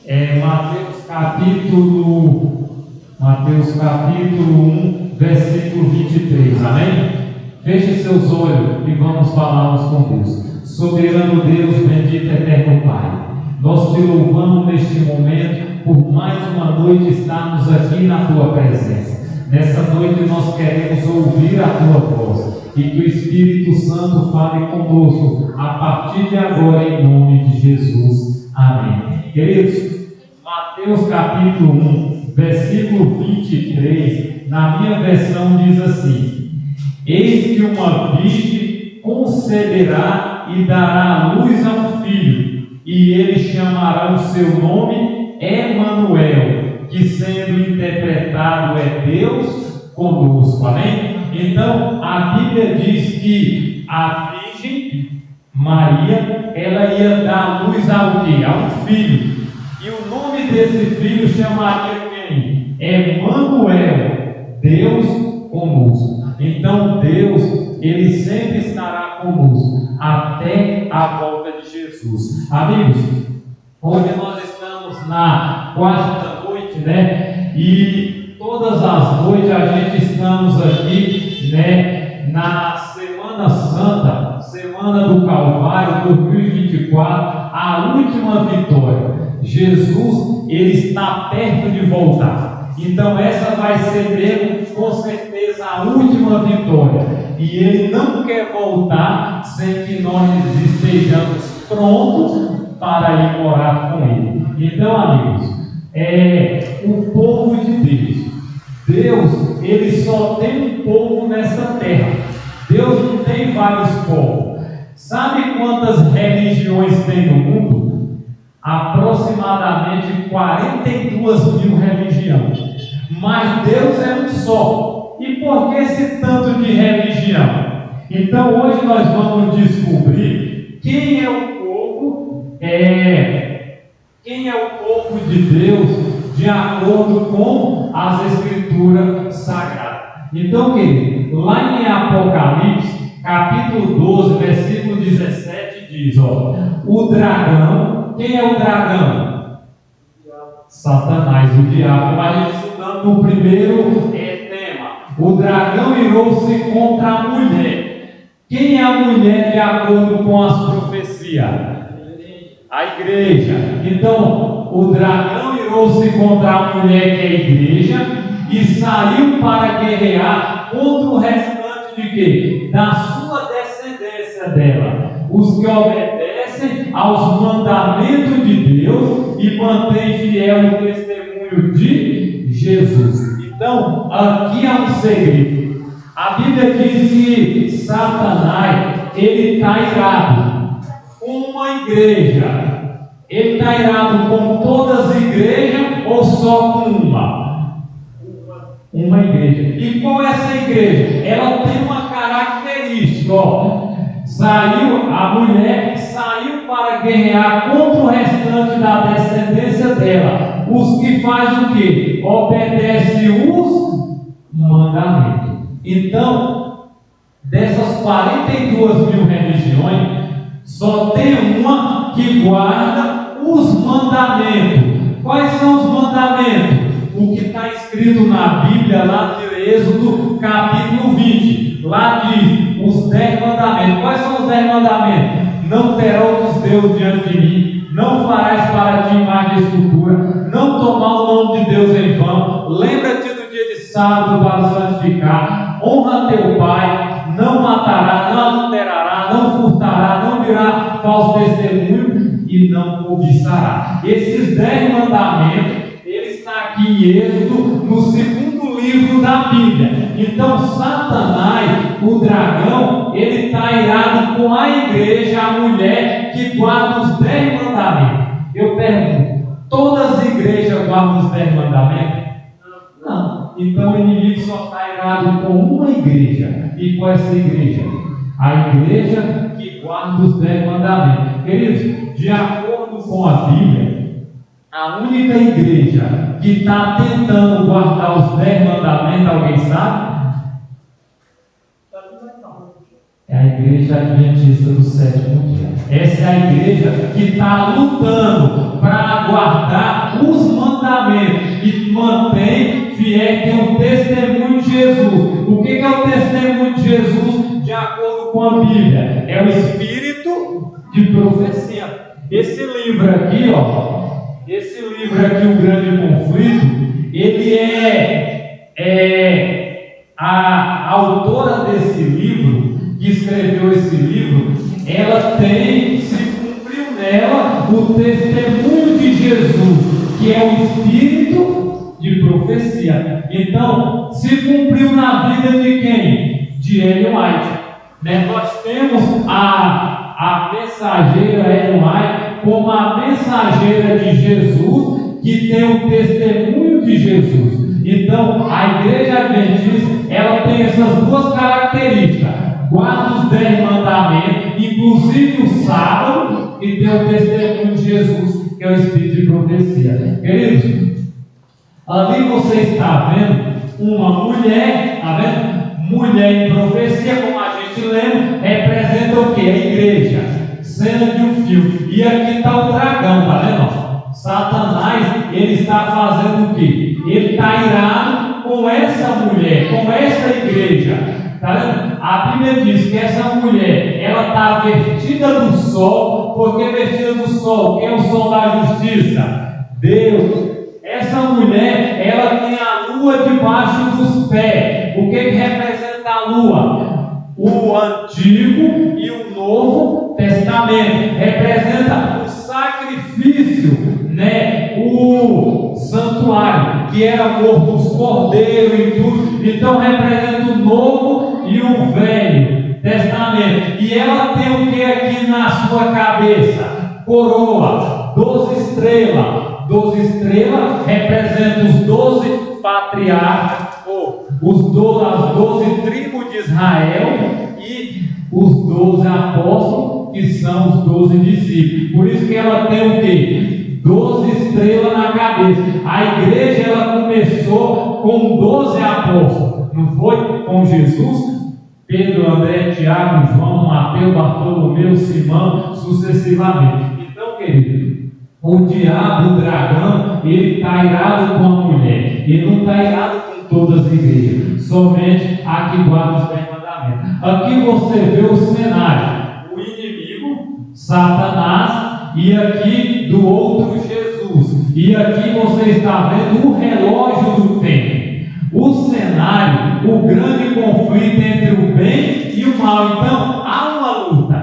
Mateus capítulo 1, versículo 23, amém? Feche seus olhos e vamos falar uns com Deus. Soberano Deus, bendito eterno Pai, nós te louvamos neste momento por mais uma noite estarmos aqui na tua presença. Nessa noite nós queremos ouvir a tua voz e que o Espírito Santo fale conosco a partir de agora, em nome de Jesus. Amém. Queridos, Mateus capítulo 1, versículo 23, na minha versão diz assim: eis que uma virgem conceberá e dará à luz a um filho, e ele chamará o seu nome Emanuel, que sendo interpretado é Deus conosco. Amém? Então a Bíblia diz que a virgem Maria, ela ia dar à luz ao quê? A um filho. E o nome desse filho chamaria quem? Emanuel, Deus conosco. Então Deus, ele sempre estará conosco até a volta de Jesus. Amigos, hoje nós estamos na quarta noite, né? E todas as noites a gente estamos aqui, né? Na Semana Santa, Semana do Calvário 2024, a última vitória. Jesus, ele está perto de voltar. Então essa vai ser mesmo, com certeza, a última vitória. E ele não quer voltar sem que nós estejamos prontos para ir morar com ele. Então, amigos, o povo de Deus, ele só tem um povo nessa terra. Deus não tem vários povos. Sabe quantas religiões tem no mundo? Aproximadamente 42 mil religiões. Mas Deus é um só. E por que esse tanto de religião? Então hoje nós vamos descobrir quem é o povo, quem é o povo de Deus de acordo com as Escrituras Sagradas. Então, querido, lá em Apocalipse, capítulo 12, versículo 17, diz: o dragão, quem é o dragão? Satanás, o diabo. Mas a gente estudando no primeiro tema. O dragão irou-se contra a mulher. Quem é a mulher de acordo com as profecias? A igreja. Então, o dragão irou-se contra a mulher, que é a igreja, e saiu para guerrear contra o restante de quê? Da sua descendência dela. Os que obedecem aos mandamentos de Deus e mantêm fiel o testemunho de Jesus. Então, aqui há um segredo. A Bíblia diz que Satanás, ele está irado com uma igreja. Ele está irado com todas as igrejas ou só com uma? Uma igreja. E qual é essa igreja? Ela tem uma característica, a mulher saiu para guerrear contra o restante da descendência dela. Os que fazem o quê? Obedecem os mandamentos. Então, dessas 42 mil religiões, só tem uma que guarda os mandamentos. Quais são os mandamentos? O que está escrito na Bíblia, lá de Êxodo, capítulo 20. Lá diz os 10 mandamentos. Quais são os 10 mandamentos? Não terá outros deuses diante de mim. Não farás para ti imagem de escultura. Não tomar o nome de Deus em vão. Lembra-te do dia de sábado para santificar. Honra teu pai. Não matará, não adulterará, não furtará, não dirá falso testemunho e não cobiçará. Esses 10 mandamentos, ele está aqui em Êxodo, no segundo livro da Bíblia. Então Satanás, o dragão, ele está irado com a igreja, a mulher que guarda os 10 mandamentos. Eu pergunto, todas as igrejas guardam os 10 mandamentos? Não. Então o inimigo só está irado com uma igreja. E qual é essa igreja? A igreja que guarda os 10 mandamentos. Queridos, de acordo com a Bíblia, a única igreja que está tentando guardar os 10 mandamentos, alguém sabe? É a igreja adventista do sétimo dia. Essa é a igreja que está lutando para guardar com a Bíblia, é o espírito de profecia. Esse livro aqui, o Grande Conflito, ele a autora desse livro, que escreveu esse livro, ela se cumpriu nela o testemunho de Jesus, que é o espírito de profecia. Então, se cumpriu na vida de quem? De Ellen White. Nós temos a mensageira Ellen White como a mensageira de Jesus, que tem o testemunho de Jesus. Então, a Igreja Adventista, ela tem essas duas características: guarda os 10 mandamentos, inclusive o sábado, e tem o testemunho de Jesus, que é o espírito de profecia. Queridos, ali você está vendo uma mulher, está vendo? Mulher em profecia, como a gente lembra, representa o que? A igreja, cena de um filme. E aqui está o dragão, está vendo? Satanás, ele está fazendo o que? Ele está irado com essa mulher, com essa igreja. Tá vendo? A Bíblia diz que essa mulher, ela está vestida do sol, porque vestida do sol, quem é o sol da justiça? Deus. Essa mulher, ela tem a lua debaixo dos pés. O que representa a lua? O Antigo e o Novo Testamento. Representa o sacrifício, o santuário, que era morto os cordeiros e tudo. Então representa o Novo e o Velho Testamento. E ela tem o que aqui na sua cabeça? Coroa, 12 estrelas. 12 estrelas representam os 12 patriarcas, as 12 tribos de Israel e os 12 apóstolos, que são os 12 discípulos. Por isso que ela tem o quê? 12 estrelas na cabeça. A igreja, ela começou com 12 apóstolos, não foi? Com Jesus, Pedro, André, Tiago, João, Mateus, Bartolomeu, Simão, sucessivamente. Então, querido, o diabo, o dragão, ele está irado com a mulher. Ele não está irado com todas as igrejas, somente a que guarda os 10 mandamentos. Aqui você vê o cenário: o inimigo, Satanás, e aqui do outro Jesus. E aqui você está vendo o relógio do tempo. O cenário, o grande conflito entre o bem e o mal. Então, há uma luta.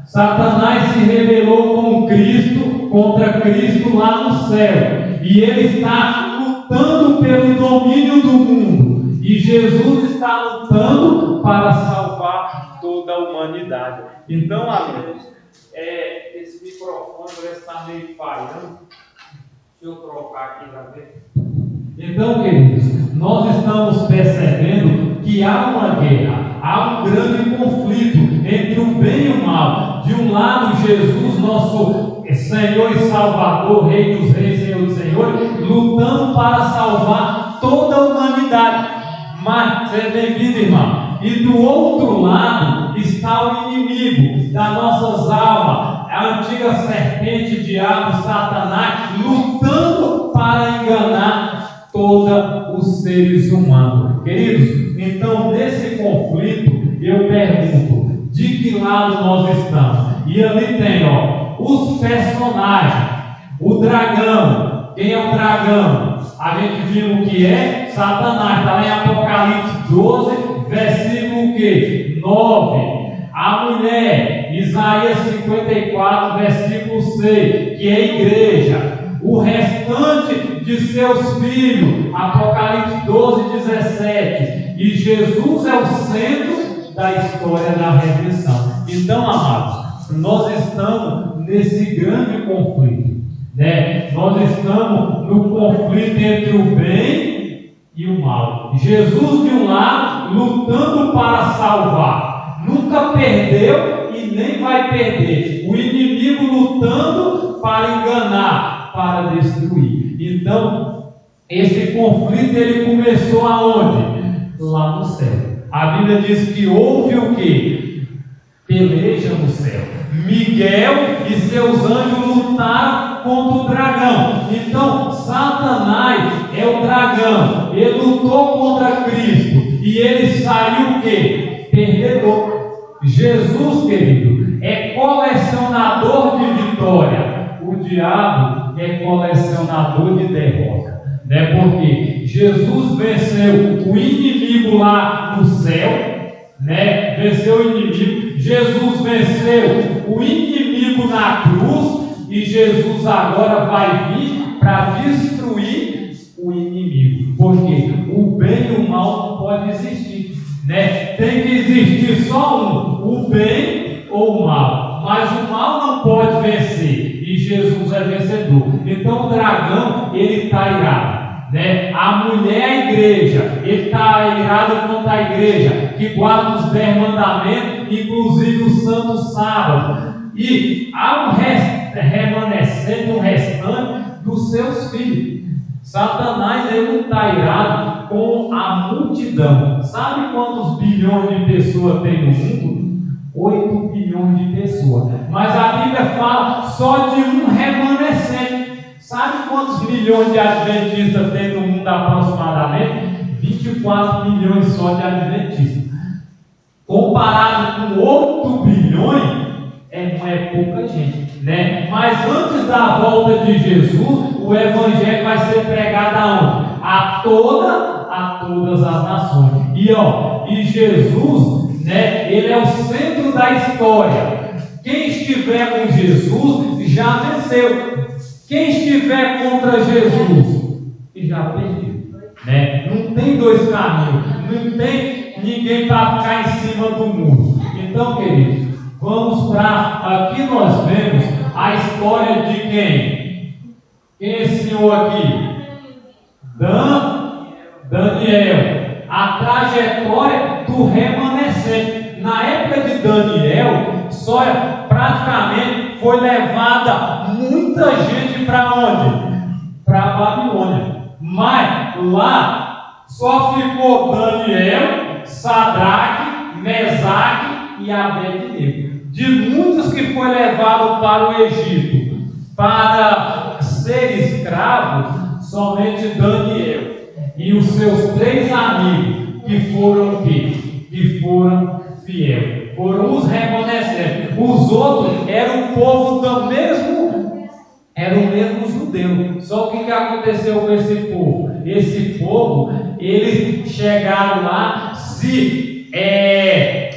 Satanás se rebelou contra Cristo lá no céu, e ele está lutando pelo domínio do mundo, e Jesus está lutando para salvar toda a humanidade. Então, amigos, esse microfone está meio falhando. Deixa eu trocar aqui para ver. Então, queridos, nós estamos percebendo que há uma guerra, há um grande conflito entre o bem e o mal. De um lado, Jesus, nosso Senhor e Salvador, Rei dos Reis, Senhor dos Senhores, lutando para salvar toda a humanidade. Mas, seja bem-vindo, irmão. E do outro lado está o inimigo das nossas almas, a antiga serpente, diabo, Satanás, lutando para enganar todos os seres humanos. Queridos, então nesse conflito eu pergunto: de que lado nós estamos? E ali tem, os personagens. O dragão. Quem é o dragão? A gente viu o que é Satanás. Está lá em Apocalipse 12, versículo que? 9. A mulher, Isaías 54, versículo 6, que é a igreja. O restante de seus filhos, Apocalipse 12, 17. E Jesus é o centro da história da redenção. Então, amados, nós estamos nesse grande conflito, Nós estamos no conflito entre o bem e o mal. Jesus de um lado lutando para salvar, nunca perdeu e nem vai perder. O inimigo lutando para enganar, para destruir. Então, esse conflito ele começou aonde? Lá no céu. A Bíblia diz que houve o quê? Peleja no céu. Miguel e seus anjos lutaram contra o dragão. Então, Satanás é o dragão. Ele lutou contra Cristo e ele saiu o quê? Perdedor. Jesus, querido, é colecionador de vitória. O diabo é colecionador de derrota. Né? Porque Jesus venceu o inimigo lá no céu, né? Venceu o inimigo. Jesus venceu o inimigo na cruz. E Jesus agora vai vir para destruir o inimigo. Porque o bem e o mal não pode existir. Né? Tem que existir só um, o bem ou o mal. Mas o mal não pode vencer. E Jesus é vencedor. Então o dragão, ele está irado. Né? A mulher, a igreja, ele está irado contra a igreja, que guarda os 10 mandamentos, inclusive o santo sábado. E há um remanescente, um restante dos seus filhos. Satanás, ele não está irado com a multidão. Sabe quantos bilhões de pessoas tem no mundo? 8 bilhões de pessoas. Mas a Bíblia fala só de um remanescente. Sabe quantos milhões de adventistas tem no mundo aproximadamente? 24 milhões só de adventistas. Comparado com 8 bilhões, não é pouca gente, né? Mas antes da volta de Jesus, o evangelho vai ser pregado aonde? A todas as nações. E Jesus, né? Ele é o centro da história. Quem estiver com Jesus já venceu. Quem estiver contra Jesus, já perdeu. Né? Não tem dois caminhos. Não tem ninguém para ficar em cima do muro. Então, queridos, vamos para. Aqui nós vemos a história de quem? Quem é esse senhor aqui? Daniel. A trajetória do remanescente. Na época de Daniel, só praticamente foi levada muita gente para onde? Para a Babilônia. Mas lá só ficou Daniel, Sadraque, Mesaque e Abednego. De muitos que foi levado para o Egito para ser escravo, somente Daniel e os seus 3 amigos que foram que foram fiéis, foram os remanescentes. Os outros eram o povo do mesmo, era o mesmo judeu. Só que aconteceu com esse povo? Esse povo, eles chegaram lá, se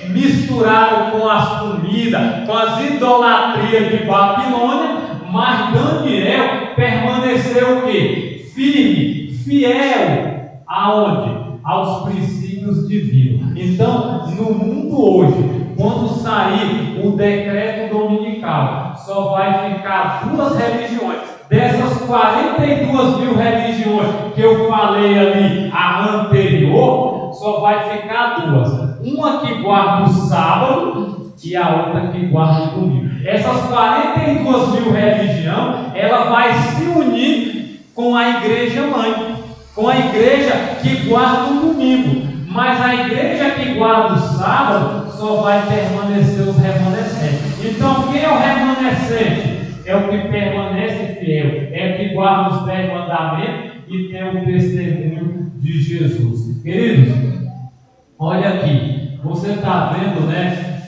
misturaram com as comidas, com as idolatrias de Babilônia, mas Daniel permaneceu o quê? Firme, fiel, aonde? Aos princípios divinos. Então, no mundo hoje, quando sair o decreto dominical, só vai ficar 2 religiões. Dessas 42 mil religiões que eu falei ali a anterior, só vai ficar 2. Uma que guarda o sábado e a outra que guarda o domingo. Essas 42 mil religiões, ela vai se unir com a igreja mãe, com a igreja que guarda o domingo. Mas a igreja que guarda o sábado só vai permanecer os remanescentes. Então, quem é o remanescente? É o que permanece fiel, é o que guarda os 10 mandamentos e tem o testemunho de Jesus. Queridos, olha aqui, você está vendo, né?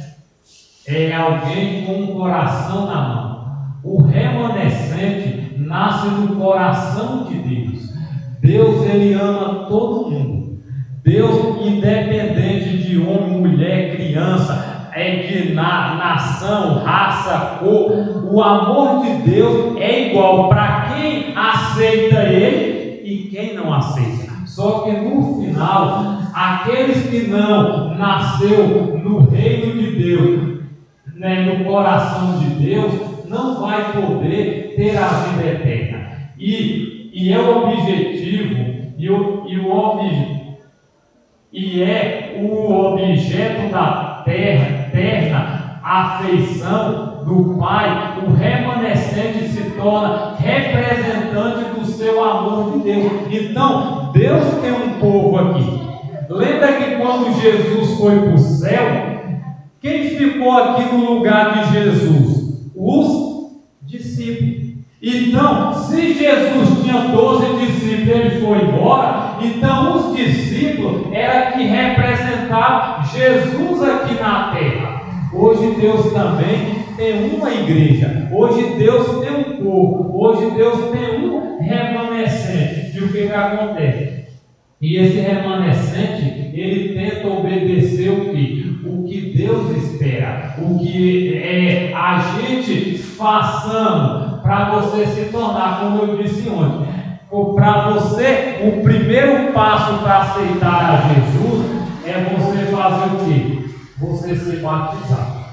É alguém com um coração na mão. O remanescente nasce do coração de Deus. Deus, ele ama todo mundo. Deus, independente de homem, mulher, criança, de nação, raça, cor, o amor de Deus é igual para quem aceita Ele e quem não aceita. Só que no final, aqueles que não nasceu no reino de Deus, né, no coração de Deus, não vai poder ter a vida eterna. E é o objetivo é o objeto da terra, afeição do Pai. O remanescente se torna representante do seu amor de Deus. Então, Deus tem um povo aqui. Lembra que quando Jesus foi para o céu, quem ficou aqui no lugar de Jesus? Os discípulos. Então, se Jesus tinha 12 discípulos e ele foi embora, então os discípulos eram que representavam Jesus aqui na terra. Hoje Deus também tem uma igreja. Hoje Deus tem um corpo. Hoje Deus tem um remanescente. E o que acontece? E esse remanescente, ele tenta obedecer o que? O que Deus espera. O que a gente façamos para você se tornar, como eu disse ontem. Para você, o primeiro passo para aceitar a Jesus é você fazer o quê? Você se batizar.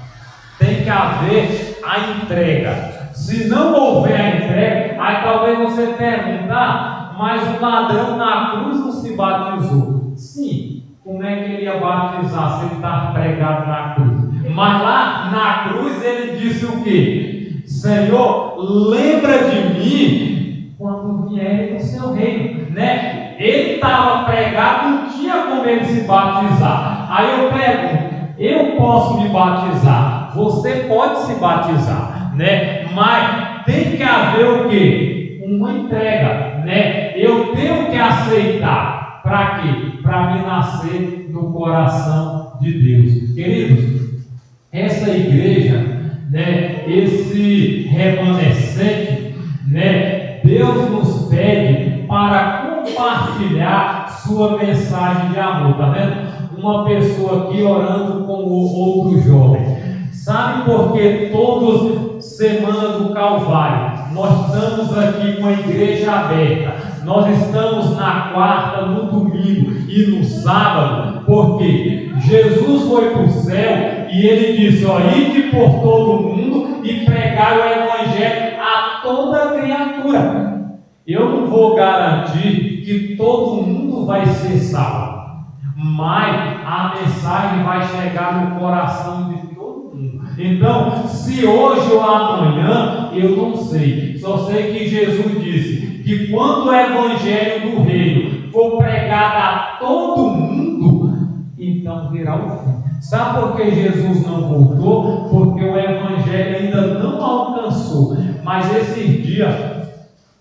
Tem que haver a entrega. Se não houver a entrega, aí talvez você perguntar, mas o ladrão na cruz não se batizou. Sim, como é que ele ia batizar se ele está pregado na cruz? Mas lá na cruz ele disse o quê? Senhor, lembra de mim quando vier no seu reino, né? Ele estava pregado, não tinha como ele se batizar. Aí eu pergunto, eu posso me batizar? Você pode se batizar, né? Mas tem que haver o quê? Uma entrega, né? Eu tenho que aceitar. Para quê? Para me nascer no coração de Deus. Queridos, essa igreja, né? Esse remanescente, né? Deus nos pede para compartilhar sua mensagem de amor, tá vendo? Uma pessoa aqui orando com o outro jovem. Sabe por que todos, semana do Calvário, nós estamos aqui com a igreja aberta? Nós estamos na quarta, no domingo e no sábado, porque Jesus foi para o céu e ele disse: ó, ide por todo mundo e pregar o evangelho a toda criatura. Eu não vou garantir que todo mundo vai ser salvo, mas a mensagem vai chegar no coração de todo mundo. Então, se hoje ou amanhã, eu não sei. Só sei que Jesus disse que quando o evangelho do reino for pregado a todo mundo, então virá o fim. Sabe por que Jesus não voltou? Porque o evangelho ainda não alcançou. Mas esses dias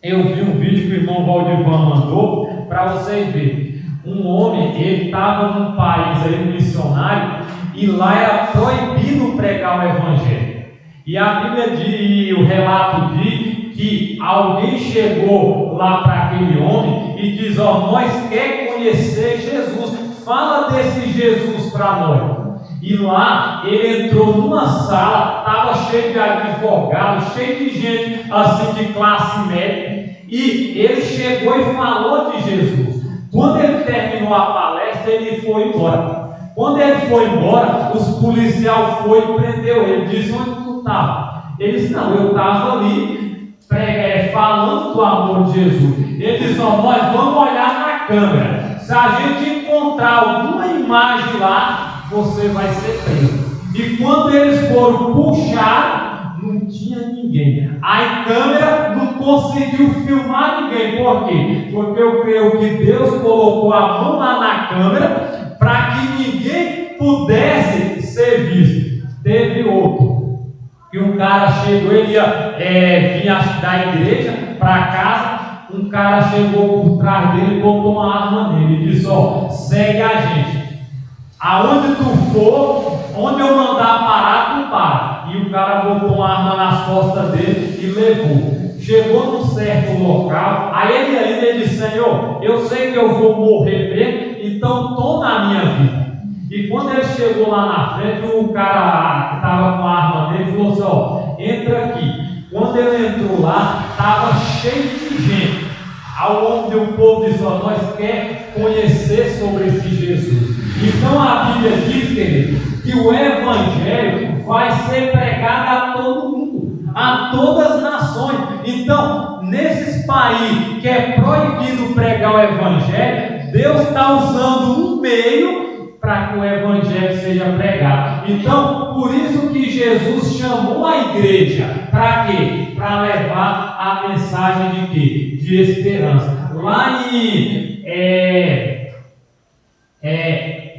eu vi um vídeo que o irmão Valdivan mandou para vocês verem. Um homem, ele estava num país aí, um missionário, e lá era proibido pregar o evangelho. E a Bíblia diz, o relato diz que alguém chegou lá para aquele homem e diz: ó, nós queremos conhecer Jesus, fala desse Jesus para nós. E lá ele entrou numa sala, estava cheio de advogados, cheio de gente assim de classe média, e ele chegou e falou de Jesus. Quando ele terminou a palestra, ele foi embora. Quando ele foi embora, os policiais foram e prendeu ele. Disse: onde tu estava? Ele disse: não, eu estava ali falando do amor de Jesus. Ele disse: ó, nós vamos olhar na câmera. Se a gente encontrar alguma imagem lá, você vai ser preso. E quando eles foram puxar, não tinha ninguém. A câmera não conseguiu filmar ninguém. Por quê? Porque eu creio que Deus colocou a mão lá na câmera para que ninguém pudesse ser visto. Teve outro, que um cara chegou, ele ia vinha da igreja para casa. Um cara chegou por trás dele e botou uma arma nele e disse: ó, segue a gente. Aonde tu for, onde eu mandar parar, tu para. E o cara botou uma arma nas costas dele e levou. Chegou num certo local, aí ele ainda disse: Senhor, eu sei que eu vou morrer mesmo, então toma a minha vida. E quando ele chegou lá na frente, o cara que estava com a arma dele falou assim: ó, entra aqui. Quando ele entrou lá, estava cheio de gente. Aonde o povo disse: ó, nós queremos conhecer sobre esse Jesus. Então a Bíblia diz, querido, que o evangelho vai ser pregado a todo mundo, a todas as nações. Então, nesses países que é proibido pregar o evangelho, Deus está usando um meio para que o evangelho seja pregado. Então, por isso que Jesus chamou a igreja, para quê? Para levar a mensagem de quê? De esperança. Lá em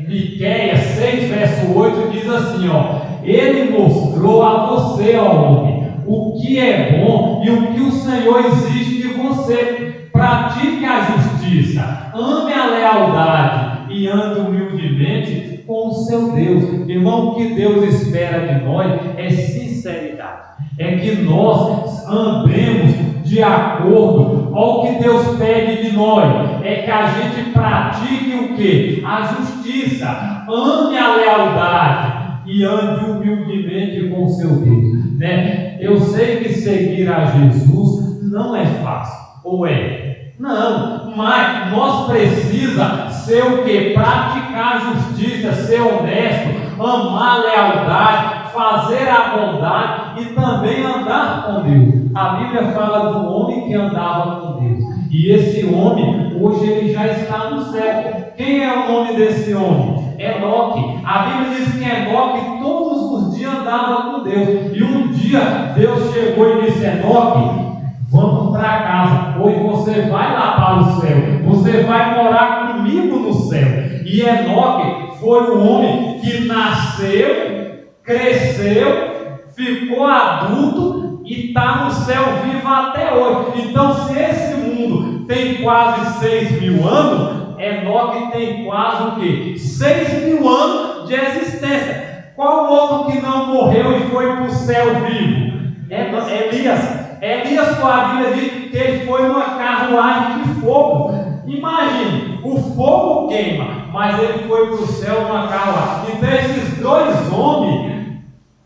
Miqueias 6, verso 8, diz assim, ó: ele mostrou a você, ó homem, o que é bom e o que o Senhor exige de você. Pratique a justiça, ame a lealdade e ande humildemente com o seu Deus. Irmão, o que Deus espera de nós é sinceridade. É que nós andemos de acordo ao que Deus pede de nós. É que a gente pratique o quê? A justiça. Ame a lealdade e ande humildemente com o seu Deus, né? Eu sei que seguir a Jesus não é fácil, ou é? Não, mas nós precisamos ser o que? Praticar a justiça, ser honesto, amar a lealdade, fazer a bondade e também andar com Deus. A Bíblia fala do homem que andava com Deus, e esse homem, hoje ele já está no céu. Quem é o nome desse homem? Enoque. A Bíblia diz que Enoque todos os dias andava com Deus, e um dia Deus chegou e disse: Enoque, vamos para casa, hoje você vai lá para o céu, você vai morar comigo no céu. E Enoque foi o homem que nasceu, cresceu, ficou adulto e está no céu vivo até hoje. Então, se esse mundo tem quase 6.000 anos, Enoque tem quase o quê? 6.000 anos de existência. Qual outro que não morreu e foi para o céu vivo? Elias. Elias, com a Bíblia diz que ele foi numa carruagem de fogo. Imagine, o fogo queima, mas ele foi para o céu numa carruagem. Então esses dois homens,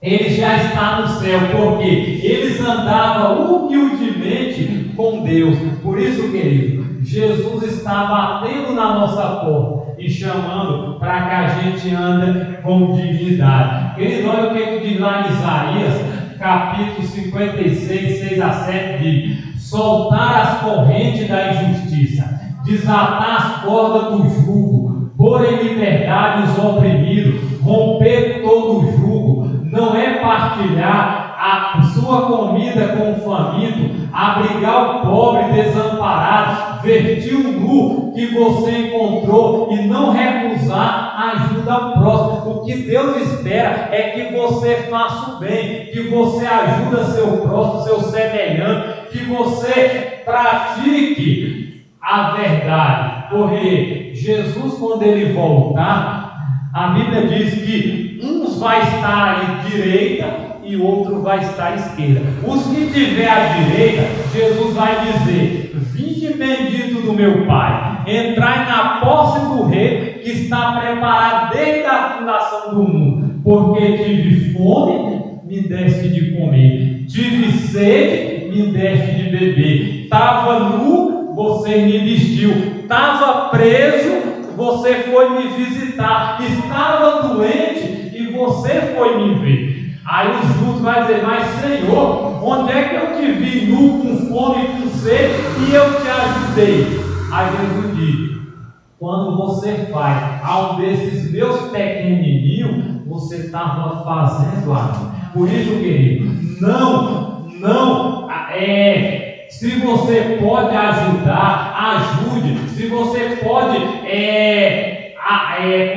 eles já estão no céu, porque eles andavam humildemente com Deus. Por isso, querido, Jesus está batendo na nossa porta e chamando para que a gente ande com dignidade. Querido, olha o que diz lá em Isaías, capítulo 56, 6 a 7, diz: soltar as correntes da injustiça, desatar as cordas do jugo, pôr em liberdade os oprimidos, romper todo o jugo, não é partilhar a sua comida com o faminto, abrigar o pobre desamparado, vestir o nu que você encontrou e não recusar a ajuda ao próximo. O que Deus espera é que você faça o bem, que você ajude seu próximo, seu semelhante, que você pratique a verdade. Porque Jesus, quando ele voltar, a Bíblia diz que uns vai estar à direita e outro vai estar à esquerda. Os que tiver à direita, Jesus vai dizer: vinde bendito do meu Pai, entrai na posse do rei que está preparado desde a fundação do mundo. Porque tive fome, me deste de comer, tive sede, me deste de beber, estava nu, você me vestiu, estava preso, você foi me visitar, estava doente e você foi me ver. Aí os justos vão dizer: mas Senhor, onde é que eu te vi nu, com fome, com sede, e eu te ajudei? Aí Jesus diz: quando você faz a um desses meus pequenininhos, você estava fazendo a mim. Por isso, querido, se você pode ajudar, ajude. Se você pode, como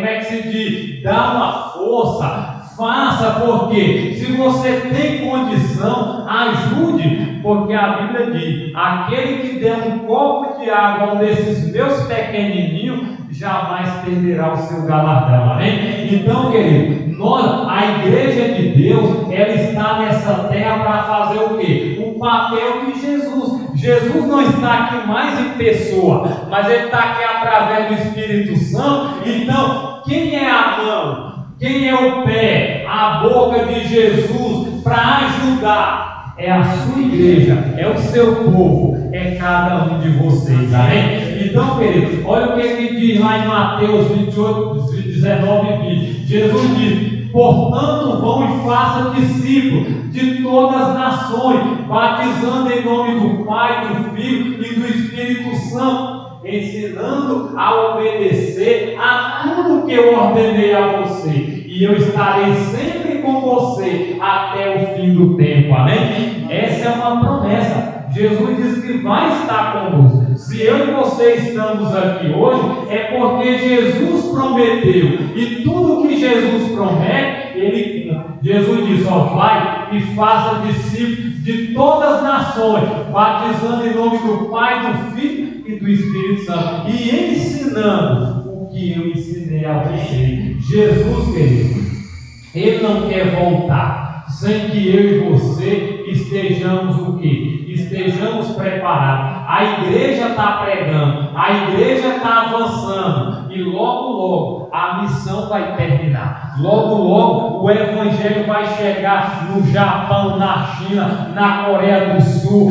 é que se diz? Dar uma força, faça, porque se você tem condição, ajude, porque a Bíblia diz: aquele que der um copo de água a um desses meus pequenininhos, jamais perderá o seu galardão. Amém? Então, querido, a igreja de Deus, ela está nessa terra para fazer o quê? O papel de Jesus. Jesus não está aqui mais em pessoa, mas ele está aqui através do Espírito Santo. Então, quem é a mão? Quem é o pé, a boca de Jesus para ajudar? É a sua igreja, é o seu povo, é cada um de vocês, amém? Então, queridos, olha o que ele diz lá em Mateus 28, 19 e 20. Jesus diz: portanto, vão e façam discípulos de todas as nações, batizando em nome do Pai, do Filho e do Espírito Santo, ensinando a obedecer a tudo que eu ordenei a você, e eu estarei sempre com você até o fim do tempo, amém? Essa é uma promessa. Jesus diz que vai estar conosco. Se eu e você estamos aqui hoje, é porque Jesus prometeu, e tudo que Jesus promete, Ele cumpre. Jesus diz: vai e faça discípulos de todas as nações, batizando em nome do Pai, do Filho e do Espírito Santo, e ensinando o que eu ensinei a você. Jesus, querido, Ele não quer voltar sem que eu e você estejamos o quê? Estejamos preparados. A igreja está pregando, a igreja está avançando, e logo, logo a missão vai terminar. Logo, logo o evangelho vai chegar no Japão, na China, na Coreia do Sul,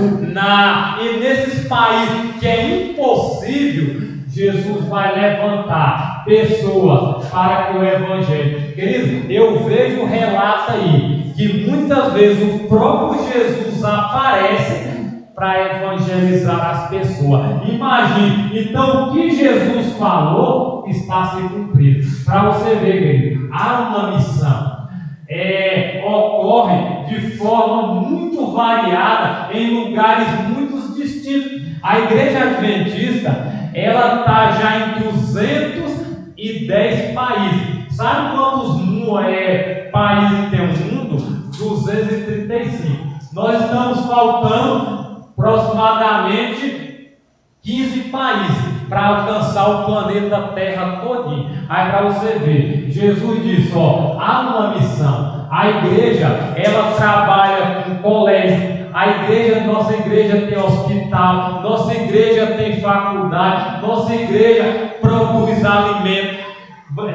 e nesses países que é impossível. Jesus vai levantar pessoas para que o evangelho. Querido, eu vejo relato aí que muitas vezes o próprio Jesus aparece para evangelizar as pessoas. Imagine, então o que Jesus falou está se cumprindo. Para você ver, querido, há uma missão. Ocorre de forma muito variada em lugares muito distintos. A igreja adventista, ela está já em 210 países. Sabe quantos países tem o mundo? 235. Nós estamos faltando aproximadamente 15 países para alcançar o planeta Terra todinho. Aí para você ver, Jesus disse, há uma missão. A igreja, ela trabalha com colégio. Nossa igreja tem hospital, nossa igreja tem faculdade, nossa igreja produz alimento.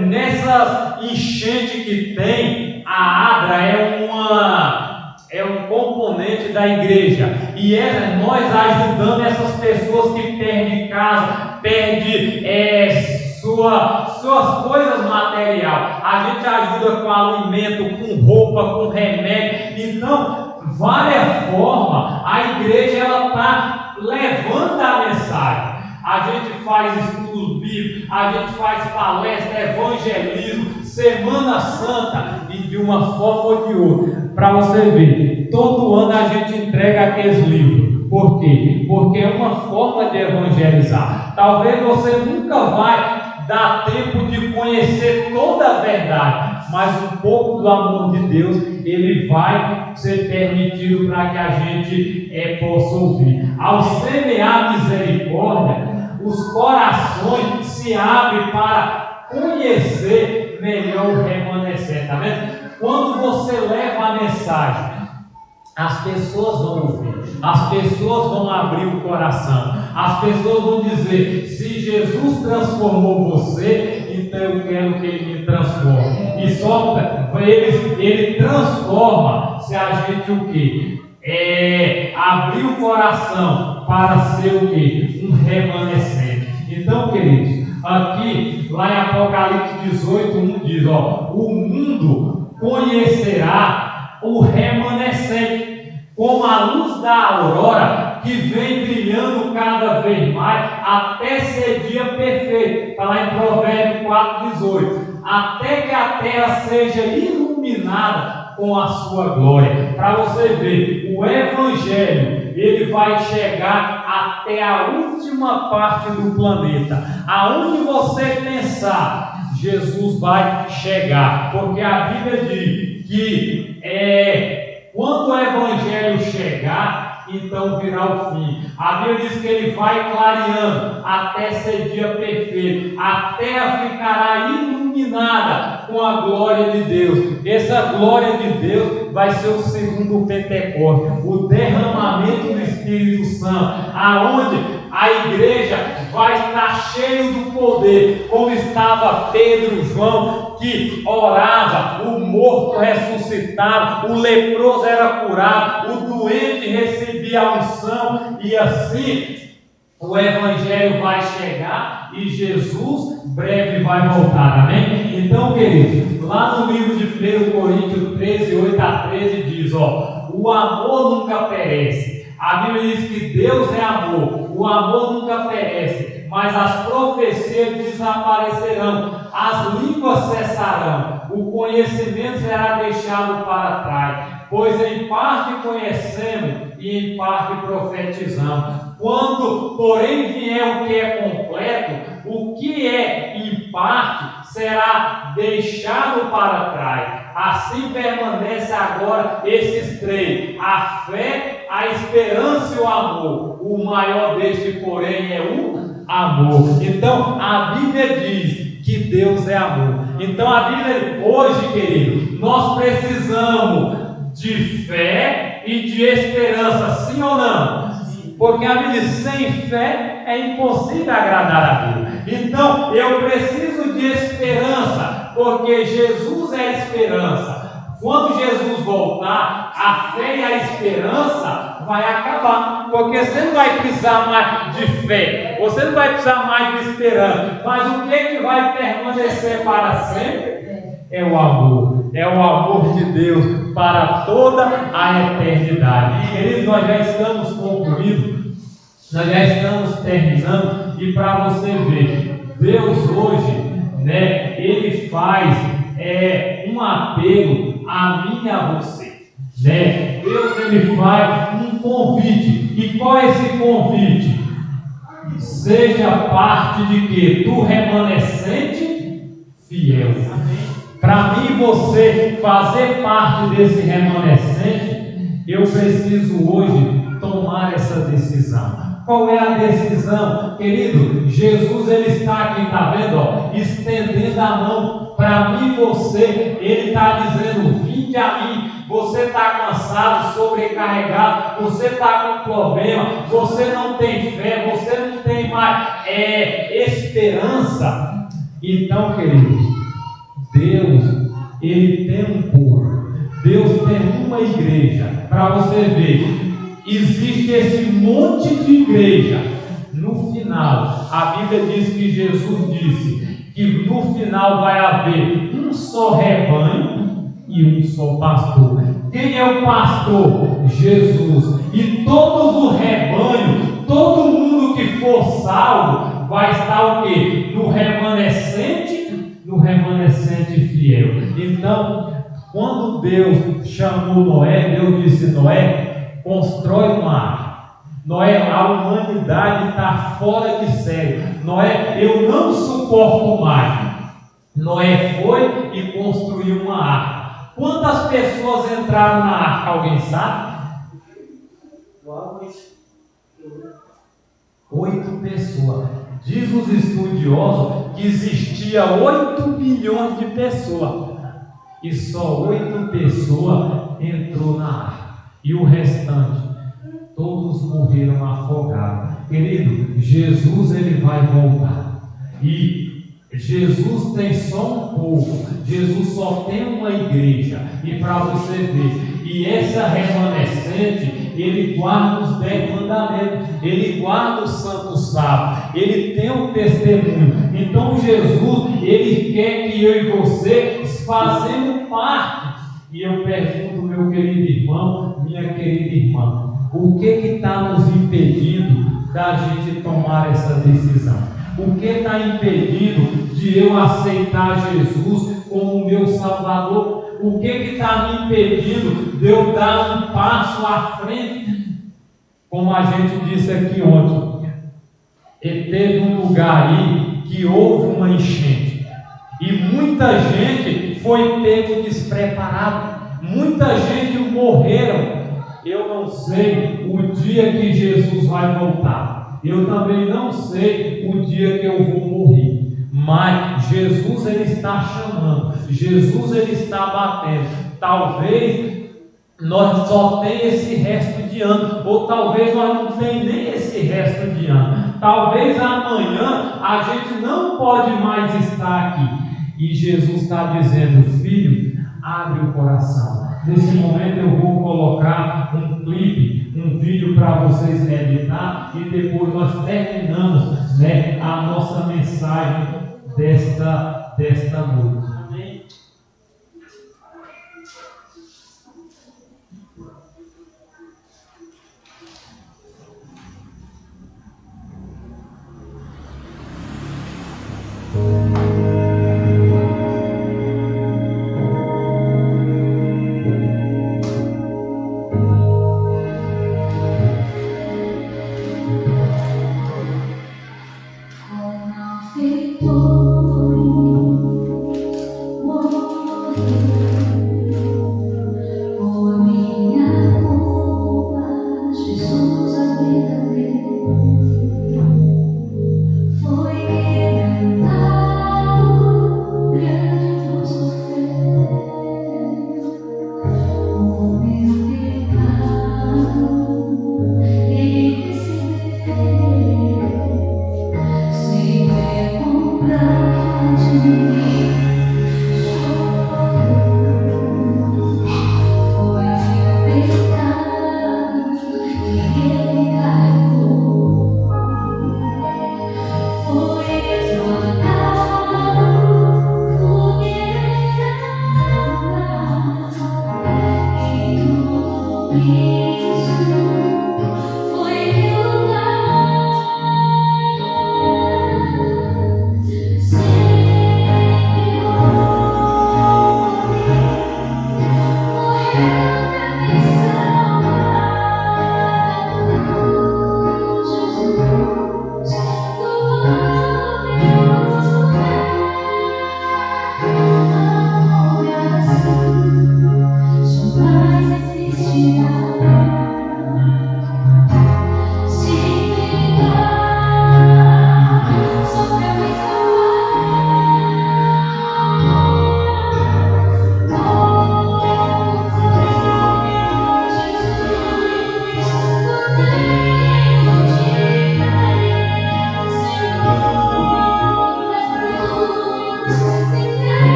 Nessa enchente que tem, a ADRA é um componente da igreja, e nós ajudando essas pessoas que perdem casa, perdem suas coisas materiais. A gente ajuda com alimento, com roupa, com remédio. Então, várias formas, a igreja está levando a mensagem. A gente faz estudos bíblicos, a gente faz palestra, evangelismo, Semana Santa, e de uma forma ou de outra, para você ver, todo ano a gente entrega aqueles livros. Por quê? Porque é uma forma de evangelizar. Talvez você nunca vai dar tempo de conhecer toda a verdade, mas um pouco do amor de Deus, ele vai ser permitido para que a gente possa ouvir. Ao semear misericórdia, os corações se abrem para conhecer melhor o remanescente. Está vendo? Quando você leva a mensagem, as pessoas vão ouvir, as pessoas vão abrir o coração, as pessoas vão dizer: se Jesus transformou você, então eu quero que Ele me transforme. E só Ele transforma se a gente o quê? Abrir o coração para ser o quê? Um remanescente. Então, queridos, aqui lá em Apocalipse 18:1 diz: o mundo conhecerá o remanescente como a luz da aurora, que vem brilhando cada vez mais até ser dia perfeito. Está lá em Provérbios 4:18. Até que a terra seja iluminada com a sua glória. Para você ver, o evangelho, ele vai chegar até a última parte do planeta. Aonde você pensar, Jesus vai chegar. Porque a Bíblia diz que quando o evangelho chegar, então virá o fim. A Bíblia diz que ele vai clareando até ser dia perfeito. A terra ficará iluminada com a glória de Deus. Essa glória de Deus vai ser o segundo Pentecostes, o derramamento do Espírito Santo, aonde a igreja vai estar cheia do poder, como estava Pedro, João, que orava, o morto ressuscitava, o leproso era curado, o doente recebia a unção, e assim o evangelho vai chegar e Jesus breve vai voltar, amém? Então, queridos, lá no livro de 1 Coríntios 13:8-13 diz: o amor nunca perece. A Bíblia diz que Deus é amor, o amor nunca perece, mas as profecias desaparecerão, as línguas cessarão, o conhecimento será deixado para trás, pois em parte conhecemos e em parte profetizamos. Quando, porém, vier o que é completo, o que é em parte será deixado para trás. Assim permanece agora esses três: a fé, a esperança e o amor. O maior deste, porém, é o amor. Então, a Bíblia diz que Deus é amor. Então a Bíblia, hoje, querido, nós precisamos de fé e de esperança, sim ou não? Porque a Bíblia diz, sem fé é impossível agradar a Deus. Então eu preciso de esperança, porque Jesus é a esperança. Quando Jesus voltar, a fé e a esperança vai acabar, porque você não vai precisar mais de fé, você não vai precisar mais de esperança, mas o que vai permanecer para sempre? É o amor de Deus para toda a eternidade. E, queridos, nós já estamos concluindo, nós já estamos terminando, e para você ver, Deus hoje, Ele faz um apelo a mim e a você, Deus, Ele faz um convite. E qual é esse convite? Seja parte de quê? Do remanescente fiel. Para mim e você fazer parte desse remanescente, eu preciso hoje tomar essa decisão. Qual é a decisão? Querido, Jesus, Ele está aqui, está vendo? Estendendo a mão para mim e você. Ele está dizendo, vinde a mim. Você está cansado, sobrecarregado, você está com problema, você não tem fé, você não tem mais esperança. Então, queridos, Deus, Ele tem um povo, Deus tem uma igreja. Para você ver, existe esse monte de igreja. No final, a Bíblia diz que Jesus disse que no final vai haver um só rebanho e um só pastor. Quem é o pastor? Jesus. E todo o rebanho, todo mundo que for salvo, vai estar o quê? No remanescente fiel. Então, quando Deus chamou Noé, Deus disse: Noé, constrói uma arca. Noé, a humanidade está fora de série. Noé, eu não suporto mais. Noé foi e construiu uma arca. Quantas pessoas entraram na arca? Alguém sabe? 8 pessoas. Diz os estudiosos que existia 8 bilhões de pessoas. E só 8 pessoas entrou na arca. E o restante, todos morreram afogados. Querido, Jesus, Ele vai voltar. E Jesus tem só um povo. Jesus só tem uma igreja. E para você ver, e essa remanescente, ele guarda os 10 mandamentos, ele guarda o santo sábado, ele tem um testemunho. Então Jesus, ele quer que eu e você fazemos parte. E eu pergunto, meu querido irmão, minha querida irmã, o que está nos impedindo da gente tomar essa decisão? O que está impedindo de eu aceitar Jesus como meu Salvador? O que está me impedindo de eu dar um passo à frente? Como a gente disse aqui ontem, teve um lugar aí que houve uma enchente e muita gente foi pego despreparado, muita gente morreram. Eu não sei o dia que Jesus vai voltar, eu também não sei o dia que eu vou morrer, mas Jesus, Ele está chamando, Jesus, Ele está batendo. Talvez nós só tenhamos esse resto de ano, ou talvez nós não tenhamos nem esse resto de ano. Talvez amanhã a gente não pode mais estar aqui. E Jesus está dizendo: filho, abre o coração. Nesse momento eu vou colocar um clipe, um vídeo para vocês meditar, e depois nós terminamos, a nossa mensagem desta noite. Amém? Foi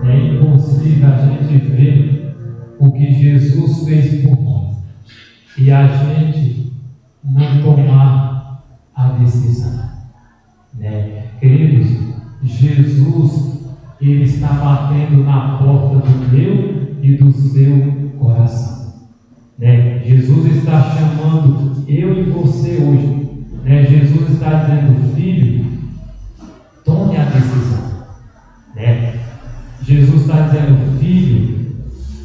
É impossível a gente ver o que Jesus fez por nós e a gente não tomar a decisão, né? Queridos, Jesus, Ele está batendo na porta do meu e do seu coração, né? Jesus está chamando eu e você hoje, né? Jesus está dizendo: filho, tome a decisão, né? Jesus está dizendo: filho,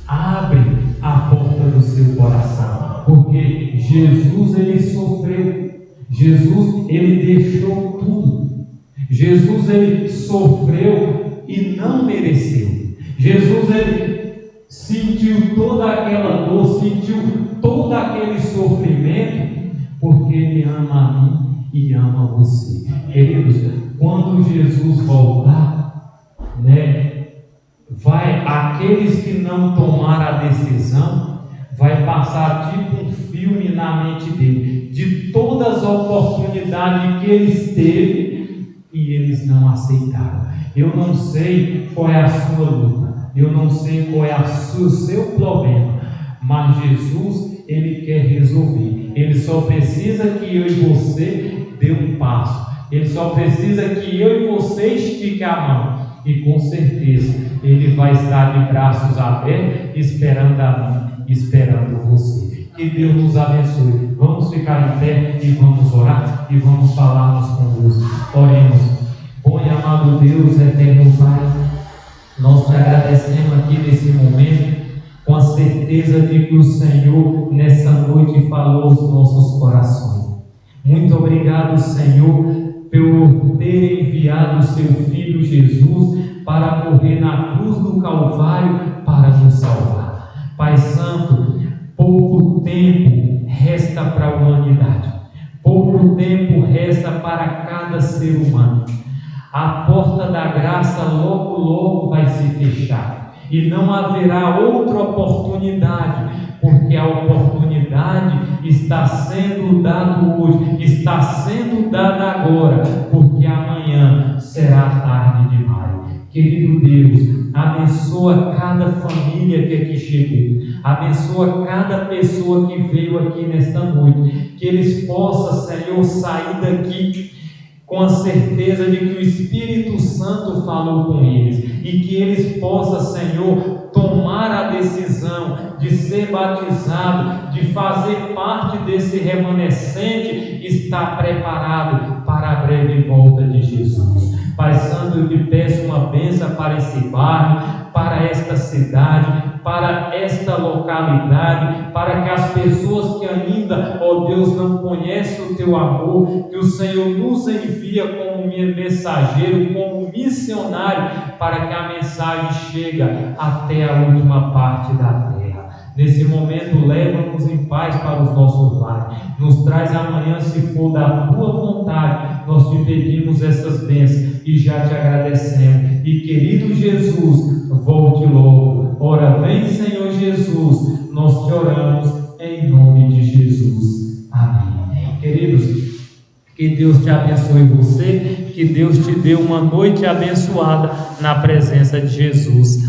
abre a porta do seu coração, porque Jesus, Ele sofreu, Jesus, Ele deixou tudo, Jesus, Ele sofreu e não mereceu, Jesus, Ele sentiu toda aquela dor, sentiu todo aquele sofrimento, porque Ele ama a mim e ama você. Queridos, quando Jesus voltar, né, aqueles que não tomaram a decisão, vai passar tipo um filme na mente dele, de todas as oportunidades que eles teve e eles não aceitaram. Eu não sei qual é a sua luta, eu não sei qual é o seu problema, mas Jesus, Ele quer resolver. Ele só precisa que eu e você dê um passo, Ele só precisa que eu e você estique a mão, e com certeza Ele vai estar de braços abertos, esperando a mim, esperando você. Que Deus nos abençoe. Vamos ficar em pé e vamos orar e vamos falarmos convosco. Oremos. Bom e amado Deus, eterno Pai, nós te agradecemos aqui nesse momento, com a certeza de que o Senhor nessa noite falou aos nossos corações. Muito obrigado, Senhor, por ter enviado o seu Filho Jesus para morrer na cruz do Calvário para nos salvar. Pai Santo, pouco tempo resta para a humanidade, pouco tempo resta para cada ser humano. A porta da graça logo, logo vai se fechar e não haverá outra oportunidade, porque a oportunidade está sendo dada hoje, está sendo dada agora, porque amanhã será tarde demais. Querido Deus, abençoa cada família que aqui chegou, abençoa cada pessoa que veio aqui nesta noite, que eles possam, Senhor, sair daqui com a certeza de que o Espírito Santo falou com eles, e que eles possam, Senhor, tomar a decisão de ser batizado, de fazer parte desse remanescente, estar preparado para a breve volta de Jesus. Pai Santo, eu te peço uma bênção para esse bairro, para esta cidade, para esta localidade, para que as pessoas que ainda, ó Deus, não conhecem o teu amor, que o Senhor nos envia como mensageiro, como missionário, para que a mensagem chegue até a última parte da terra. Nesse momento, leva-nos em paz para os nossos lares, nos traz amanhã, se for da tua vontade. Nós te pedimos essas bênçãos e já te agradecemos. E querido Jesus, volte logo. Ora, vem, Senhor Jesus, nós te oramos em nome de Jesus. Amém. Queridos, que Deus te abençoe você, que Deus te dê uma noite abençoada na presença de Jesus.